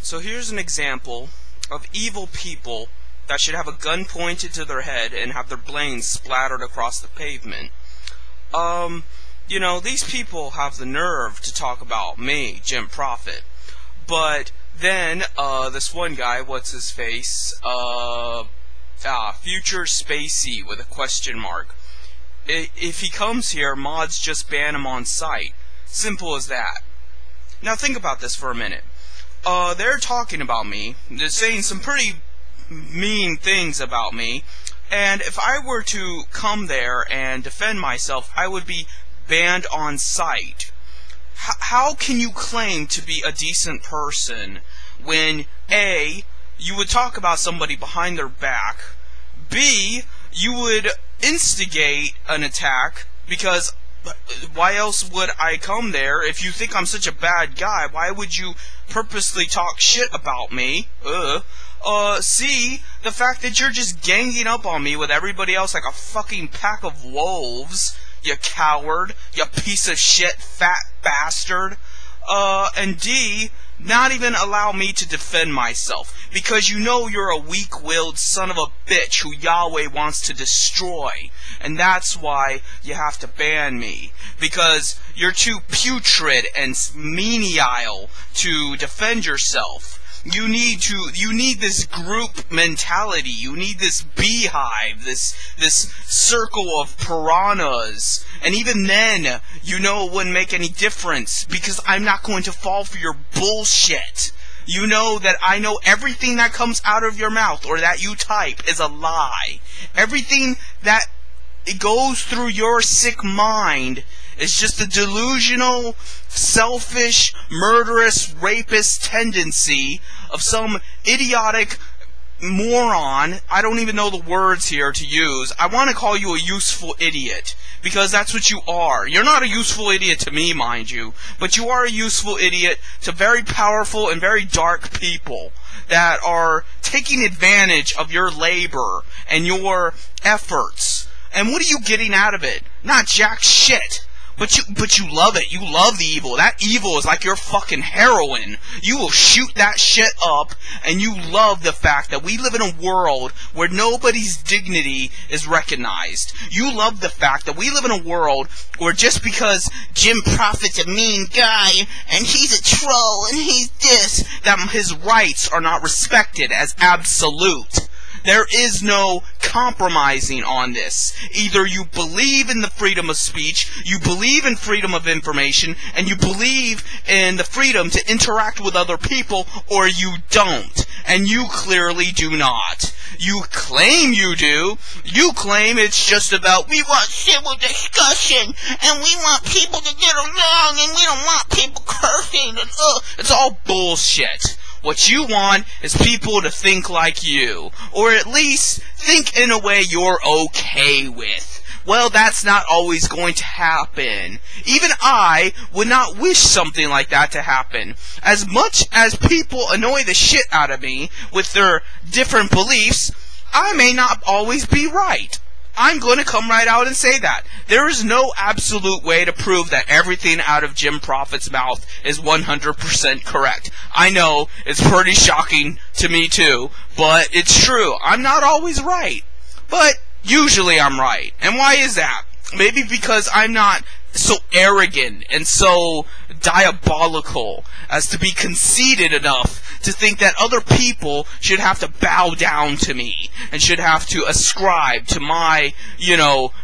So here's an example of evil people that should have a gun pointed to their head and have their brains splattered across the pavement. These people have the nerve to talk about me, Jim Prophet. But then, this one guy, what's his face? Future Spacey with a question mark. If he comes here, mods just ban him on sight. Simple as that. Now think about this for a minute. They're talking about me. They're saying some pretty mean things about me. And if I were to come there and defend myself, I would be banned on sight. How can you claim to be a decent person when A, you would talk about somebody behind their back, B, you would instigate an attack, because why else would I come there? If you think I'm such a bad guy, why would you purposely talk shit about me? C, the fact that you're just ganging up on me with everybody else like a fucking pack of wolves, you coward, you piece of shit, fat bastard. And D, not even allow me to defend myself, because you know you're a weak-willed son of a bitch who Yahweh wants to destroy, and that's why you have to ban me, because you're too putrid and menial to defend yourself. You need this group mentality. You need this beehive, this circle of piranhas. And even then, it wouldn't make any difference, because I'm not going to fall for your bullshit. You know that I know everything that comes out of your mouth or that you type is a lie. Everything that goes through your sick mind is just a delusional, selfish, murderous, rapist tendency of some idiotic moron. I don't even know the words here to use. I want to call you a useful idiot, because that's what you are. You're not a useful idiot to me, mind you, but you are a useful idiot to very powerful and very dark people that are taking advantage of your labor and your efforts. And what are you getting out of it? Not jack shit. But you love it. You love the evil. That evil is like your fucking heroin. You will shoot that shit up, and you love the fact that we live in a world where nobody's dignity is recognized. You love the fact that we live in a world where just because Jim Prophet's a mean guy, and he's a troll, and he's this, that his rights are not respected as absolute. There is no compromising on this. Either you believe in the freedom of speech, you believe in freedom of information, and you believe in the freedom to interact with other people, or you don't. And you clearly do not. You claim you do. You claim it's just about, we want civil discussion, and we want people to get along, and we don't want people cursing, and it's all bullshit. What you want is people to think like you, or at least think in a way you're okay with. Well, that's not always going to happen. Even I would not wish something like that to happen. As much as people annoy the shit out of me with their different beliefs, I may not always be right. I'm going to come right out and say that. There is no absolute way to prove that everything out of Jim Prophet's mouth is 100% correct. I know, it's pretty shocking to me too, but it's true. I'm not always right. But usually I'm right. And why is that? Maybe because I'm not so arrogant and so diabolical as to be conceited enough to think that other people should have to bow down to me and should have to ascribe to my,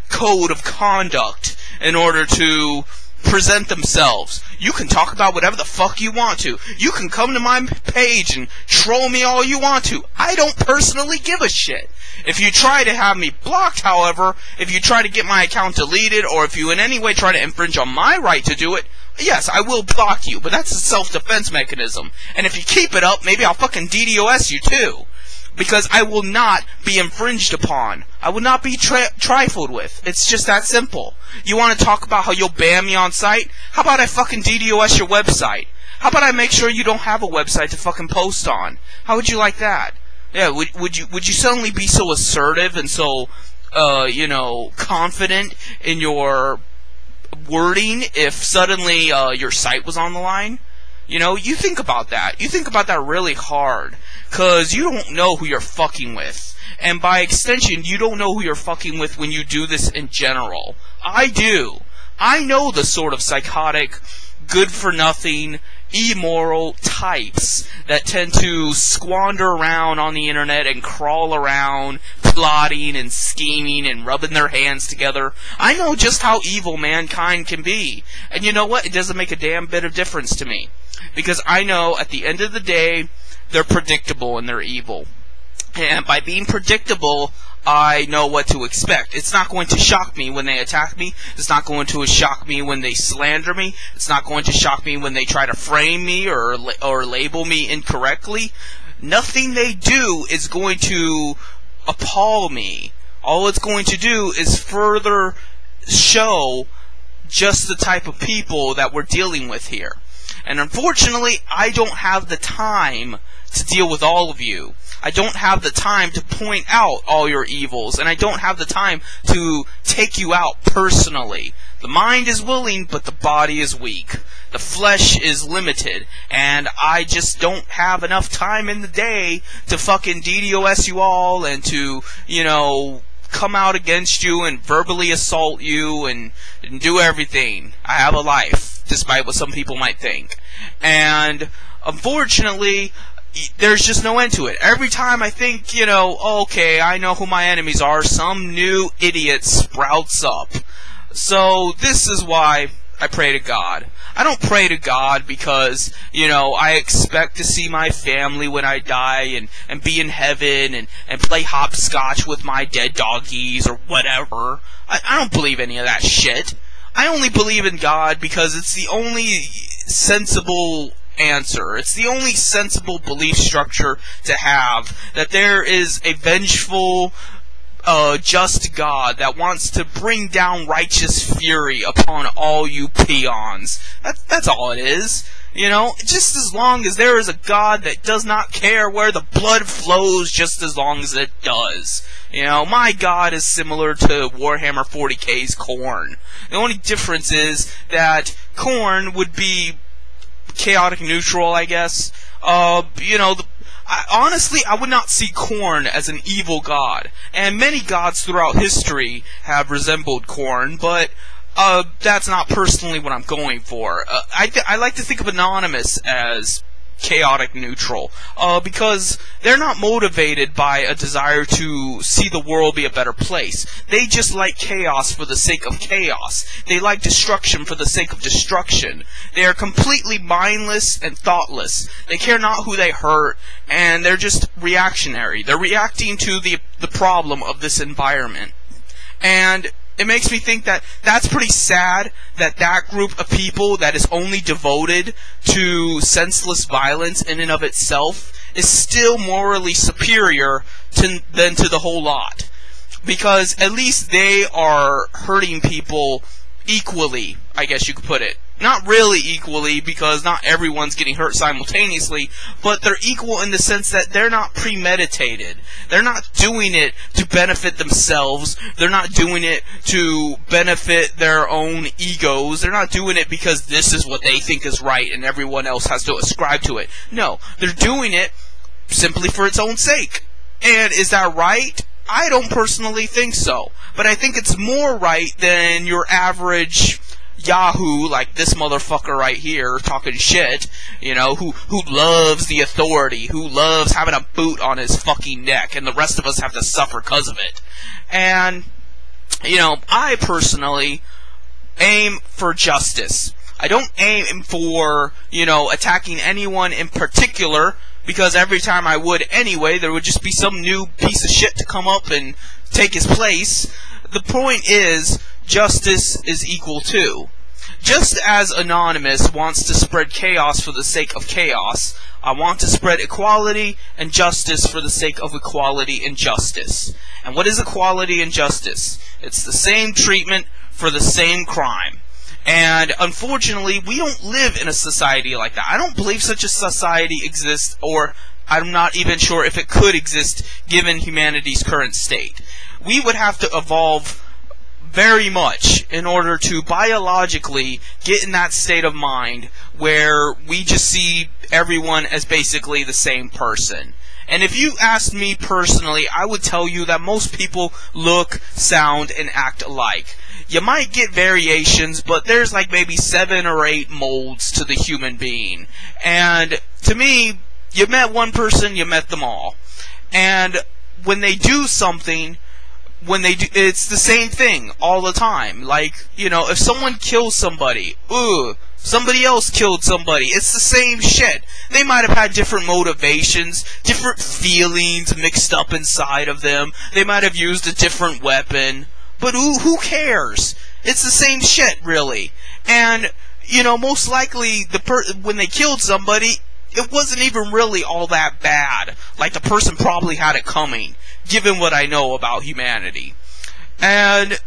code of conduct in order to present themselves. You can talk about whatever the fuck you want to. You can come to my page and troll me all you want to. I don't personally give a shit. If you try to have me blocked, however, if you try to get my account deleted, or if you in any way try to infringe on my right to do it, yes, I will block you, but that's a self-defense mechanism. And if you keep it up, maybe I'll fucking DDoS you too. Because I will not be infringed upon. I will not be trifled with. It's just that simple. You want to talk about how you'll ban me on site? How about I fucking DDoS your website? How about I make sure you don't have a website to fucking post on? How would you like that? Yeah, would you suddenly be so assertive and so, confident in your wording if suddenly your site was on the line? You know, you think about that. You think about that really hard. Because you don't know who you're fucking with. And by extension, you don't know who you're fucking with when you do this in general. I do. I know the sort of psychotic, good-for-nothing, immoral types that tend to squander around on the internet and crawl around, plotting and scheming and rubbing their hands together. I know just how evil mankind can be. And you know what? It doesn't make a damn bit of difference to me. Because I know at the end of the day, they're predictable and they're evil. And by being predictable, I know what to expect. It's not going to shock me when they attack me. It's not going to shock me when they slander me. It's not going to shock me when they try to frame me or label me incorrectly. Nothing they do is going to appall me. All it's going to do is further show just the type of people that we're dealing with here. And unfortunately, I don't have the time to deal with all of you. I don't have the time to point out all your evils, and I don't have the time to take you out personally. The mind is willing, but the body is weak. The flesh is limited, and I just don't have enough time in the day to fucking DDoS you all and to, you know, come out against you and verbally assault you and do everything. I have a life, despite what some people might think. And unfortunately, there's just no end to it. Every time I think, you know, okay, I know who my enemies are, some new idiot sprouts up. So this is why I pray to God. I don't pray to God because, you know, I expect to see my family when I die and be in heaven and play hopscotch with my dead doggies or whatever. I don't believe any of that shit. I only believe in God because it's the only sensible answer. It's the only sensible belief structure to have, that there is a vengeful, just God that wants to bring down righteous fury upon all you peons. That's all it is. You know, just as long as there is a God that does not care where the blood flows, just as long as it does. You know, my God is similar to Warhammer 40k's Khorne. The only difference is that Khorne would be chaotic neutral, I guess. You know, honestly, I would not see Khorne as an evil god. And many gods throughout history have resembled Khorne, but that's not personally what I'm going for. I like to think of Anonymous as chaotic neutral, because they're not motivated by a desire to see the world be a better place. They just like chaos for the sake of chaos. They like destruction for the sake of destruction. They are completely mindless and thoughtless. They care not who they hurt, and they're just reactionary. They're reacting to the problem of this environment. And it makes me think that that's pretty sad that that group of people that is only devoted to senseless violence in and of itself is still morally superior than to the whole lot. Because at least they are hurting people equally, I guess you could put it. Not really equally, because not everyone's getting hurt simultaneously, but they're equal in the sense that they're not premeditated. They're not doing it to benefit themselves. They're not doing it to benefit their own egos. They're not doing it because this is what they think is right and everyone else has to ascribe to it. No, they're doing it simply for its own sake. And is that right? I don't personally think so. But I think it's more right than your average Yahoo, like this motherfucker right here, talking shit, you know, who loves the authority, who loves having a boot on his fucking neck, and the rest of us have to suffer because of it. And, you know, I personally aim for justice. I don't aim for, you know, attacking anyone in particular, because every time I would anyway, there would just be some new piece of shit to come up and take his place. The point is, justice is equal too. Just as Anonymous wants to spread chaos for the sake of chaos, I want to spread equality and justice for the sake of equality and justice. And what is equality and justice? It's the same treatment for the same crime. And unfortunately, we don't live in a society like that. I don't believe such a society exists, or I'm not even sure if it could exist given humanity's current state. We would have to evolve very much in order to biologically get in that state of mind where we just see everyone as basically the same person. And if you asked me personally, I would tell you that most people look, sound, and act alike. You might get variations, but there's like maybe 7 or 8 molds to the human being. And to me, you met one person, you met them all. And when they do something, it's the same thing all the time. Like, you know, if someone kills somebody, somebody else killed somebody, it's the same shit. They might have had different motivations, different feelings mixed up inside of them. They might have used a different weapon. But who cares? It's the same shit, really. And, you know, most likely, when they killed somebody, it wasn't even really all that bad. Like, the person probably had it coming, given what I know about humanity. And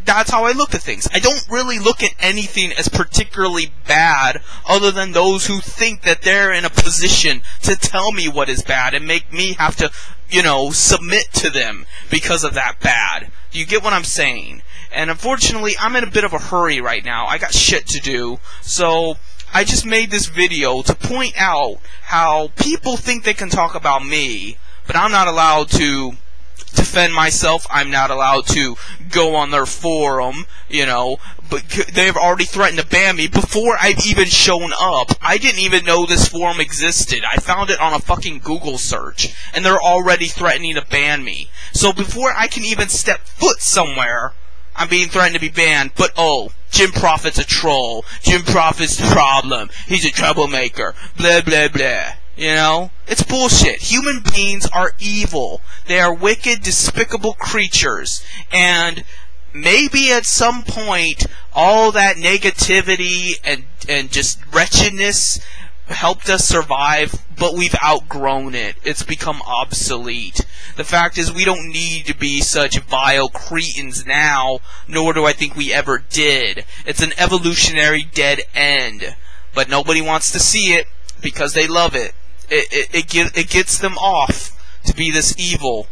that's how I look at things. I don't really look at anything as particularly bad, other than those who think that they're in a position to tell me what is bad and make me have to, you know, submit to them because of that bad. Do you get what I'm saying? And unfortunately, I'm in a bit of a hurry right now. I got shit to do, so I just made this video to point out how people think they can talk about me, but I'm not allowed to defend myself. I'm not allowed to go on their forum, you know, but they've already threatened to ban me before I've even shown up. I didn't even know this forum existed. I found it on a fucking Google search, and they're already threatening to ban me. So before I can even step foot somewhere, I'm being threatened to be banned. But Jim Prophet's a troll. Jim Prophet's the problem. He's a troublemaker. Blah, blah, blah. You know? It's bullshit. Human beings are evil. They are wicked, despicable creatures. And maybe at some point, all that negativity and just wretchedness helped us survive, but we've outgrown it. It's become obsolete. The fact is, we don't need to be such vile cretins now, nor do I think we ever did. It's an evolutionary dead end. But nobody wants to see it because they love it. It gets them off to be this evil.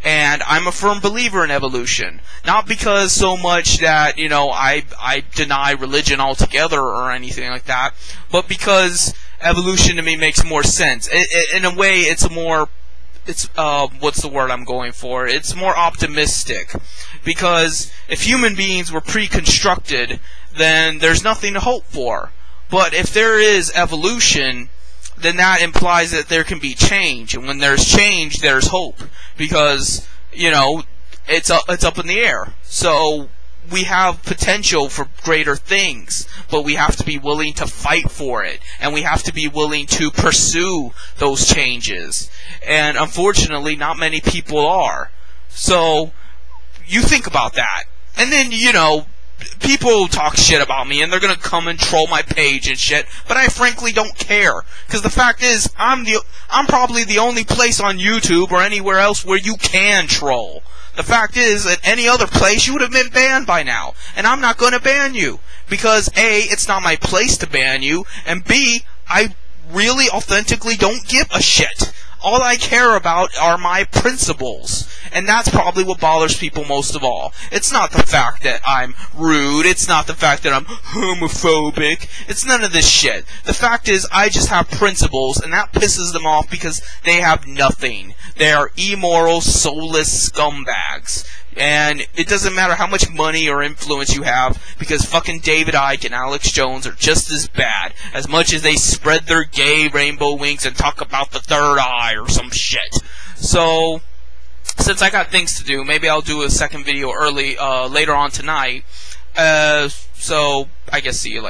And I'm a firm believer in evolution. Not because so much that, you know, I deny religion altogether or anything like that, but because evolution to me makes more sense. In a way, it's what's the word I'm going for? It's more optimistic. Because if human beings were pre-constructed, then there's nothing to hope for. But if there is evolution, then that implies that there can be change. And when there's change, there's hope. Because, you know, it's up in the air. So we have potential for greater things, but we have to be willing to fight for it, and we have to be willing to pursue those changes. And unfortunately, not many people are. So you think about that. And then, you know, people talk shit about me, and they're gonna come and troll my page and shit, but I frankly don't care. Because the fact is, I'm probably the only place on YouTube or anywhere else where you can troll. The fact is, at any other place, you would have been banned by now. And I'm not going to ban you. Because A, it's not my place to ban you, and B, I really authentically don't give a shit. All I care about are my principles. And that's probably what bothers people most of all. It's not the fact that I'm rude. It's not the fact that I'm homophobic. It's none of this shit. The fact is, I just have principles, and that pisses them off because they have nothing. They are immoral, soulless scumbags. And it doesn't matter how much money or influence you have, because fucking David Icke and Alex Jones are just as bad, as much as they spread their gay rainbow wings and talk about the third eye or some shit. So, since I got things to do, maybe I'll do a second video later on tonight. So, I guess see you later.